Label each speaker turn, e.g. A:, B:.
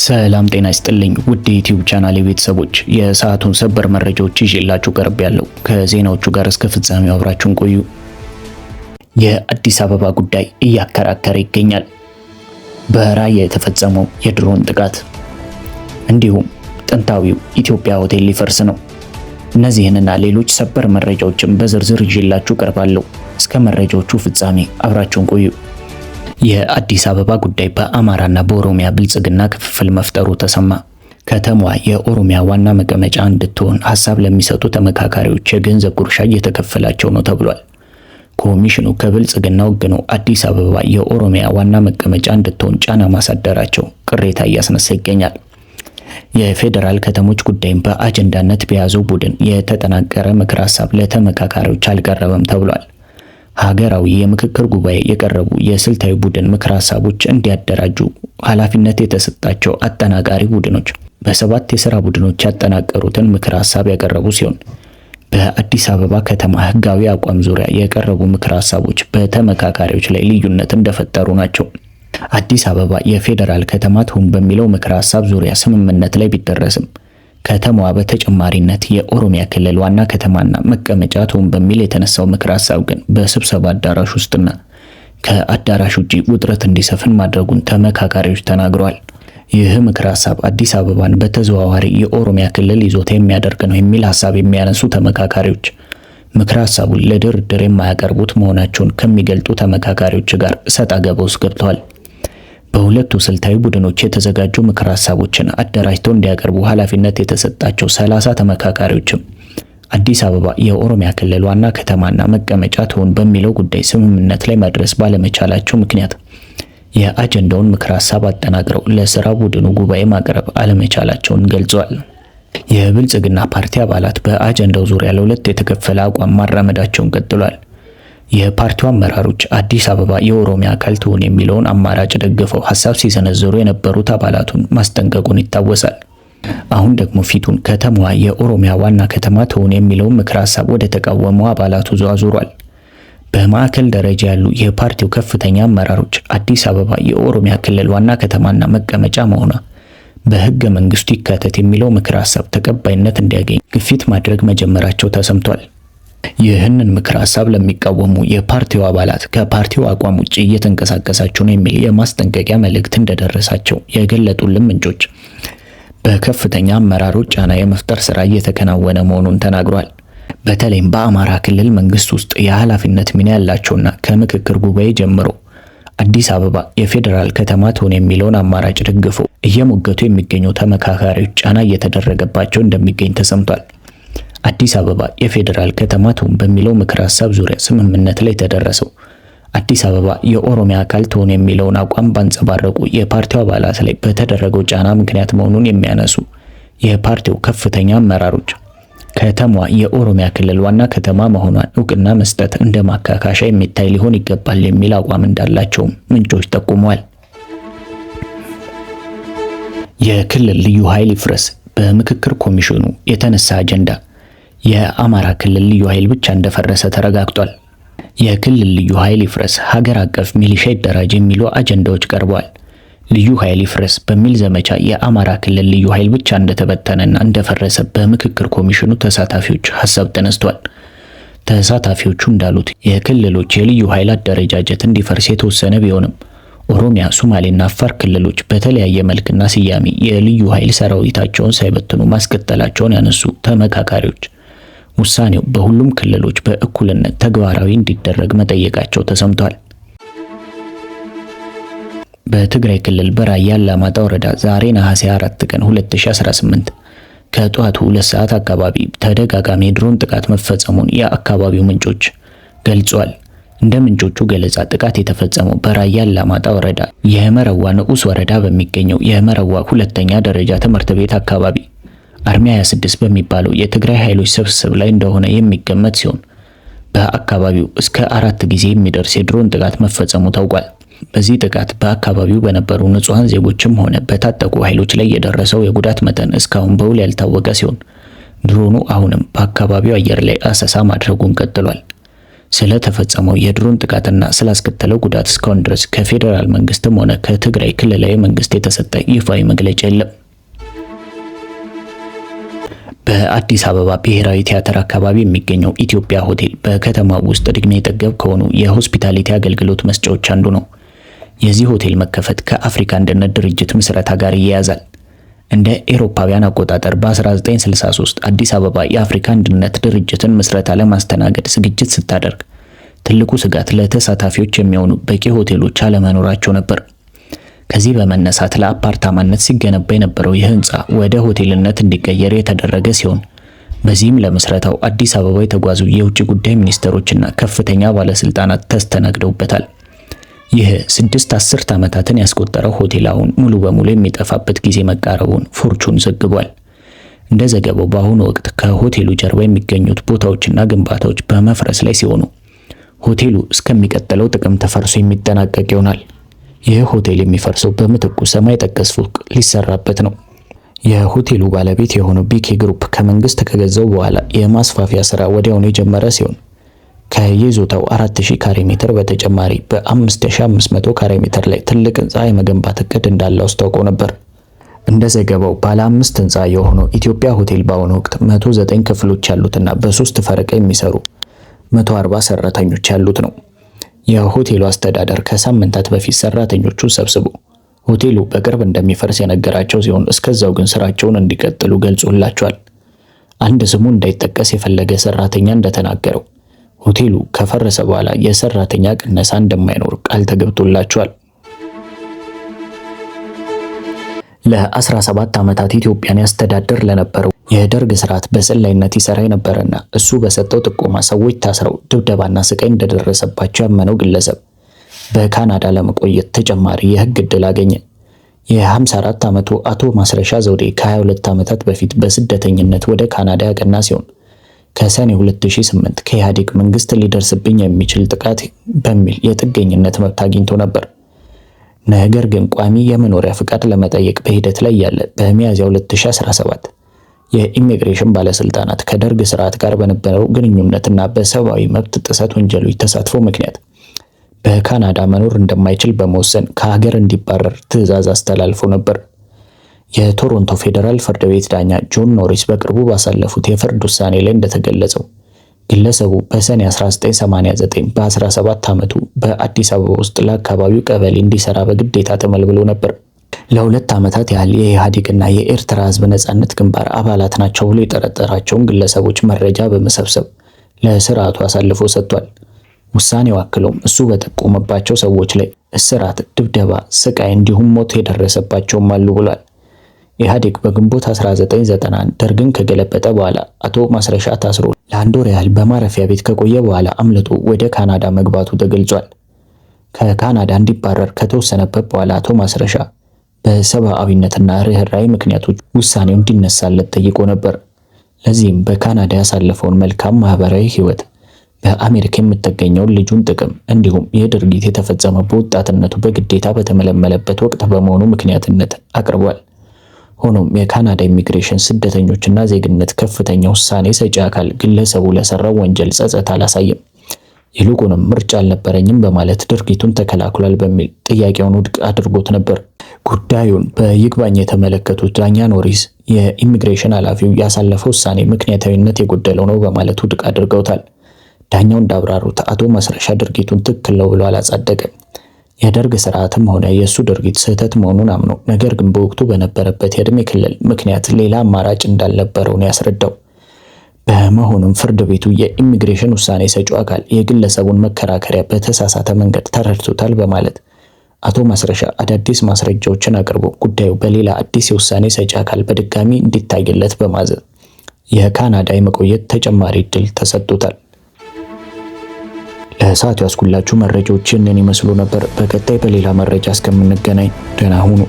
A: ሰላም ጤና ይስጥልኝ ውድ የዩቲዩብ ቻናል ቤተሰቦች፣ የሰዓቱን ሰበር መረጃዎች ይዤላችሁ ቀርቤያለሁ። ከዜናዎቹ ጋር እስከ ፍጻሜው አብራችሁን ቆዩ። የአዲስ አበባ ጉዳይ እያከራከረ ይገኛል። በራያ የተፈጸመው የድሮን ጥቃት እንዲሁም ጥንታዊው ኢትዮጵያ ሆቴል ሊፈርስ ነው። እነዚህንና ሌሎች ሰበር መረጃዎችን በዝርዝር ይዤላችሁ ቀርባለሁ። እስከ መረጃዎቹ ፍጻሜ አብራችሁን ቆዩ። የአዲስ አበባ ጉዳይ በአማራና በኦሮሚያ ብልጽግና ክፍፍል መፍጠሩ ተሰማ። ከተማዋ የኦሮሚያ ዋና መቀመጫ እንድትሆን ሀሳብ ለሚሰጡ ተመካካሪዎች የገንዘብ ጉርሻ እየተከፈላቸው ነው ተብሏል። ኮሚሽኑ ከብልጽግና ወግኖ አዲስ አበባ የኦሮሚያ ዋና መቀመጫ እንድትሆን ጫና ማሳደራቸው ቅሬታ እያስነሳ ይገኛል። የፌዴራል ከተሞች ጉዳይም በአጀንዳነት በያዘው ቡድን የተጠናቀረ ምክር ሀሳብ ለተመካካሪዎች አልቀረበም ተብሏል። ሀገራዊ የምክክር ጉባኤ የቀረቡ የስልታዊ ቡድን ምክር ሀሳቦች እንዲያደራጁ ኃላፊነት የተሰጣቸው አጠናቃሪ ቡድኖች በ7 የሥራ ቡድኖች ያጠናቀሩትን ምክር ሀሳብ ያቀረቡ ሲሆን በአዲስ አበባ ከተማ ሕጋዊ አቋም ዙሪያ የቀረቡ ምክር ሀሳቦች በተመካካሪዎች ላይ ልዩነት እንደፈጠሩ ናቸው። አዲስ አበባ የፌዴራል ከተማ ትሁን በሚለው ምክር ሀሳብ ዙሪያ ስምምነት ላይ ቢደረስም ከተማዋ በተጨማሪነት የኦሮሚያ ክልል ዋና ከተማና መቀመጫ ትሁን በሚል የተነሳው ምክር ሀሳብ ግን በስብሰባ አዳራሽ ውስጥና ከአዳራሽ ውጪ ውጥረት እንዲሰፍን ማድረጉን ተመካካሪዎች ተናግረዋል። ይህ ምክር ሀሳብ አዲስ አበባን በተዘዋዋሪ የኦሮሚያ ክልል ይዞታ የሚያደርግ ነው የሚል ሀሳብ የሚያነሱ ተመካካሪዎች ምክር ሀሳቡን ለድርድር የማያቀርቡት መሆናቸውን ከሚገልጡ ተመካካሪዎች ጋር እሰጥ አገባ ውስጥ ገብተዋል። በሁለቱ ስልታዊ ቡድኖች የተዘጋጁ ምክር ሀሳቦችን አደራጅተው እንዲያቀርቡ ኃላፊነት የተሰጣቸው 30 ተመካካሪዎችም አዲስ አበባ የኦሮሚያ ክልል ዋና ከተማና መቀመጫ ትሁን በሚለው ጉዳይ ስምምነት ላይ መድረስ ባለመቻላቸው ምክንያት የአጀንዳውን ምክር ሀሳብ አጠናቅረው ለስራ ቡድኑ ጉባኤ ማቅረብ አለመቻላቸውን ገልጸዋል። የብልጽግና ፓርቲ አባላት በአጀንዳው ዙሪያ ለሁለት የተከፈለ አቋም ማራመዳቸውን ቀጥሏል። የፓርቲው አመራሮች አዲስ አበባ የኦሮሚያ አካል ትሁን የሚለውን አማራጭ ደግፈው ሀሳብ ሲሰነዝሩ የነበሩት አባላቱን ማስጠንቀቁን ይታወሳል። አሁን ደግሞ ፊቱን ከተማዋ የኦሮሚያ ዋና ከተማ ትሁን የሚለውን ምክር ሀሳብ ወደ ተቃወሙ አባላቱ አዙሯል። በማዕከል ደረጃ ያሉ የፓርቲው ከፍተኛ አመራሮች አዲስ አበባ የኦሮሚያ ክልል ዋና ከተማና መቀመጫ መሆኗ በሕገ መንግስቱ ይካተት የሚለው ምክር ሀሳብ ተቀባይነት እንዲያገኝ ግፊት ማድረግ መጀመራቸው ተሰምቷል። ይህንን ምክር ሀሳብ ለሚቃወሙ የፓርቲው አባላት ከፓርቲው አቋም ውጪ እየተንቀሳቀሳችሁ ነው የሚል የማስጠንቀቂያ መልእክት እንደደረሳቸው የገለጡልን ምንጮች በከፍተኛ አመራሮች ጫና የመፍጠር ስራ እየተከናወነ መሆኑን ተናግሯል። በተለይም በአማራ ክልል መንግስት ውስጥ የኃላፊነት ሚና ያላቸውና ከምክክር ጉባኤ ጀምሮ አዲስ አበባ የፌዴራል ከተማ ትሁን የሚለውን አማራጭ ደግፈው እየሞገቱ የሚገኙ ተመካካሪዎች ጫና እየተደረገባቸው እንደሚገኝ ተሰምቷል። አዲስ አበባ የፌዴራል ከተማ ትሁን በሚለው ምክር ሀሳብ ዙሪያ ስምምነት ላይ ተደረሰው አዲስ አበባ የኦሮሚያ አካል ትሁን የሚለውን አቋም ባንጸባረቁ የፓርቲው አባላት ላይ በተደረገው ጫና ምክንያት መሆኑን የሚያነሱ የፓርቲው ከፍተኛ አመራሮች ከተማዋ የኦሮሚያ ክልል ዋና ከተማ መሆኗን እውቅና መስጠት እንደ ማካካሻ የሚታይ ሊሆን ይገባል የሚል አቋም እንዳላቸውም ምንጮች ጠቁመዋል። የክልል ልዩ ኃይል ይፍረስ በምክክር ኮሚሽኑ የተነሳ አጀንዳ የአማራ ክልል ልዩ ኃይል ብቻ እንደፈረሰ ተረጋግጧል። የክልል ልዩ ኃይል ይፍረስ፣ ሀገር አቀፍ ሚሊሻ ይደራጅ የሚሉ አጀንዳዎች ቀርበዋል። ልዩ ኃይል ይፍረስ በሚል ዘመቻ የአማራ ክልል ልዩ ኃይል ብቻ እንደተበተነና እንደፈረሰ በምክክር ኮሚሽኑ ተሳታፊዎች ሀሳብ ተነስቷል። ተሳታፊዎቹ እንዳሉት የክልሎች የልዩ ኃይል አደረጃጀት እንዲፈርስ የተወሰነ ቢሆንም ኦሮሚያ፣ ሶማሌና አፋር ክልሎች በተለያየ መልክና ስያሜ የልዩ ኃይል ሰራዊታቸውን ሳይበትኑ ማስቀጠላቸውን ያነሱ ተመካካሪዎች ውሳኔው በሁሉም ክልሎች በእኩልነት ተግባራዊ እንዲደረግ መጠየቃቸው ተሰምቷል። በትግራይ ክልል በራያ አላማጣ ወረዳ ዛሬ ነሐሴ 4 ቀን 2018 ከጠዋቱ 2 ሰዓት አካባቢ ተደጋጋሚ የድሮን ጥቃት መፈጸሙን የአካባቢው ምንጮች ገልጿል። እንደ ምንጮቹ ገለጻ ጥቃት የተፈጸመው በራያ አላማጣ ወረዳ የመረዋ ንዑስ ወረዳ በሚገኘው የመረዋ ሁለተኛ ደረጃ ትምህርት ቤት አካባቢ አርሚ 26 በሚባለው የትግራይ ኃይሎች ስብስብ ላይ እንደሆነ የሚገመት ሲሆን በአካባቢው እስከ 4 ጊዜ የሚደርስ የድሮን ጥቃት መፈጸሙ ታውቋል። በዚህ ጥቃት በአካባቢው በነበሩ ንጹሃን ዜጎችም ሆነ በታጠቁ ኃይሎች ላይ የደረሰው የጉዳት መጠን እስካሁን በውል ያልታወቀ ሲሆን ድሮኑ አሁንም በአካባቢው አየር ላይ አሰሳ ማድረጉን ቀጥሏል። ስለተፈጸመው የድሮን ጥቃትና ስላስከተለው ጉዳት እስካሁን ድረስ ከፌዴራል መንግስትም ሆነ ከትግራይ ክልላዊ መንግስት የተሰጠ ይፋዊ መግለጫ የለም። በአዲስ አበባ ብሔራዊ ቲያትር አካባቢ የሚገኘው ኢትዮጵያ ሆቴል በከተማው ውስጥ እድሜ ጠገብ ከሆኑ የሆስፒታሊቲ አገልግሎት መስጫዎች አንዱ ነው። የዚህ ሆቴል መከፈት ከአፍሪካ አንድነት ድርጅት ምስረታ ጋር ይያያዛል። እንደ ኤሮፓውያን አቆጣጠር በ1963 አዲስ አበባ የአፍሪካ አንድነት ድርጅትን ምስረታ ለማስተናገድ ዝግጅት ስታደርግ ትልቁ ስጋት ለተሳታፊዎች የሚሆኑ በቂ ሆቴሎች አለመኖራቸው ነበር። ከዚህ በመነሳት ለአፓርታማነት ሲገነባ የነበረው ይህ ህንፃ ወደ ሆቴልነት እንዲቀየር የተደረገ ሲሆን በዚህም ለምስረታው አዲስ አበባ የተጓዙ የውጭ ጉዳይ ሚኒስትሮችና ከፍተኛ ባለስልጣናት ተስተናግደውበታል። ይህ 6 አስርት ዓመታትን ያስቆጠረው ሆቴል አሁን ሙሉ በሙሉ የሚጠፋበት ጊዜ መቃረቡን ፎርቹን ዘግቧል። እንደ ዘገባው በአሁኑ ወቅት ከሆቴሉ ጀርባ የሚገኙት ቦታዎችና ግንባታዎች በመፍረስ ላይ ሲሆኑ ሆቴሉ እስከሚቀጥለው ጥቅምት ተፈርሶ የሚጠናቀቅ ይሆናል። ይህ ሆቴል የሚፈርሰው በምትኩ ሰማይ ጠቀስ ፎቅ ሊሰራበት ነው። የሆቴሉ ባለቤት የሆነው ቢኬ ግሩፕ ከመንግስት ከገዛው በኋላ የማስፋፊያ ስራ ወዲያውኑ የጀመረ ሲሆን ከይዞታው 4000 ካሬ ሜትር በተጨማሪ በ5500 ካሬ ሜትር ላይ ትልቅ ህንፃ የመገንባት እቅድ እንዳለው አስታውቆ ነበር። እንደ ዘገባው ባለ 5 ህንፃ የሆነው ኢትዮጵያ ሆቴል በአሁኑ ወቅት 109 ክፍሎች ያሉትና በ3 ፈረቃ የሚሰሩ 140 ሰራተኞች ያሉት ነው። የሆቴሉ አስተዳደር ከሳምንታት በፊት ሰራተኞቹ ሰብስቦ ሆቴሉ በቅርብ እንደሚፈርስ የነገራቸው ሲሆን እስከዛው ግን ስራቸውን እንዲቀጥሉ ገልጾላቸዋል። አንድ ስሙ እንዳይጠቀስ የፈለገ ሰራተኛ እንደተናገረው ሆቴሉ ከፈረሰ በኋላ የሰራተኛ ቅነሳ እንደማይኖር ቃል ተገብቶላቸዋል። ለ17 ዓመታት ኢትዮጵያን ያስተዳድር ለነበረው የደርግ ስርዓት በሰላይነት ይሰራ የነበረና እሱ በሰጠው ጥቆማ ሰዎች ታስረው ድብደባና ስቃይ እንደደረሰባቸው ያመነው ግለሰብ በካናዳ ለመቆየት ተጨማሪ የህግ ዕድል አገኘ። የ54 ዓመቱ አቶ ማስረሻ ዘውዴ ከ22 ዓመታት በፊት በስደተኝነት ወደ ካናዳ ያቀና ሲሆን ከሰኔ 2008 ከኢህአዴግ መንግስት ሊደርስብኝ የሚችል ጥቃት በሚል የጥገኝነት መብት አግኝቶ ነበር። ነገር ግን ቋሚ የመኖሪያ ፍቃድ ለመጠየቅ በሂደት ላይ ያለ በሚያዝያ 2017 የኢሚግሬሽን ባለስልጣናት ከደርግ ስርዓት ጋር በነበረው ግንኙነትና በሰብአዊ መብት ጥሰት ወንጀሎች ተሳትፎ ምክንያት በካናዳ መኖር እንደማይችል በመወሰን ከሀገር እንዲባረር ትዕዛዝ አስተላልፎ ነበር። የቶሮንቶ ፌዴራል ፍርድ ቤት ዳኛ ጆን ኖሪስ በቅርቡ ባሳለፉት የፍርድ ውሳኔ ላይ እንደተገለጸው ግለሰቡ በሰኔ 1989 በ17 ዓመቱ በአዲስ አበባ ውስጥ ለአካባቢው ቀበሌ እንዲሰራ በግዴታ ተመልምሎ ነበር። ለ2 ዓመታት ያህል የኢህአዴግና የኤርትራ ህዝብ ነጻነት ግንባር አባላት ናቸው ብሎ የጠረጠራቸውን ግለሰቦች መረጃ በመሰብሰብ ለስርዓቱ አሳልፎ ሰጥቷል። ውሳኔው አክሎም እሱ በጠቆመባቸው ሰዎች ላይ እስራት፣ ድብደባ፣ ስቃይ እንዲሁም ሞት የደረሰባቸውም አሉ ብሏል። ኢህአዴግ በግንቦት 1991 ደርግን ከገለበጠ በኋላ አቶ ማስረሻ ታስሮ ለአንድ ወር ያህል በማረፊያ ቤት ከቆየ በኋላ አምልጦ ወደ ካናዳ መግባቱ ተገልጿል። ከካናዳ እንዲባረር ከተወሰነበት በኋላ አቶ ማስረሻ በሰብአዊነትና ርህራሄ ምክንያቶች ውሳኔው እንዲነሳለት ጠይቆ ነበር። ለዚህም በካናዳ ያሳለፈውን መልካም ማህበራዊ ህይወት፣ በአሜሪካ የምትገኘውን ልጁን ጥቅም እንዲሁም ይህ ድርጊት የተፈጸመው በወጣትነቱ በግዴታ በተመለመለበት ወቅት በመሆኑ ምክንያትነት አቅርቧል። ሆኖም የካናዳ ኢሚግሬሽን ስደተኞችና ዜግነት ከፍተኛ ውሳኔ ሰጪ አካል ግለሰቡ ለሰራው ወንጀል ጸጸት አላሳየም። ይልቁንም ምርጫ አልነበረኝም በማለት ድርጊቱን ተከላክሏል በሚል ጥያቄውን ውድቅ አድርጎት ነበር። ጉዳዩን በይግባኝ የተመለከቱት ዳኛ ኖሪስ የኢሚግሬሽን ኃላፊው ያሳለፈው ውሳኔ ምክንያታዊነት የጎደለው ነው በማለት ውድቅ አድርገውታል። ዳኛው እንዳብራሩት አቶ ማስረሻ ድርጊቱን ትክክል ነው ብሎ አላጸደቀም። የደርግ ስርዓትም ሆነ የእሱ ድርጊት ስህተት መሆኑን አምኖ ነገር ግን በወቅቱ በነበረበት የእድሜ ክልል ምክንያት ሌላ አማራጭ እንዳልነበረው ነው ያስረዳው። በመሆኑም ፍርድ ቤቱ የኢሚግሬሽን ውሳኔ ሰጪው አካል የግለሰቡን መከራከሪያ በተሳሳተ መንገድ ተረድቶታል በማለት አቶ ማስረሻ አዳዲስ ማስረጃዎችን አቅርቦ ጉዳዩ በሌላ አዲስ የውሳኔ ሰጪ አካል በድጋሚ እንዲታይለት በማዘዝ የካናዳ የመቆየት ተጨማሪ እድል ተሰጥቶታል። ለሰዓቱ ያስኩላችሁ መረጃዎች እነዚህን ይመስሉ ነበር። በቀጣይ በሌላ መረጃ እስከምንገናኝ ደህና ሁኑ።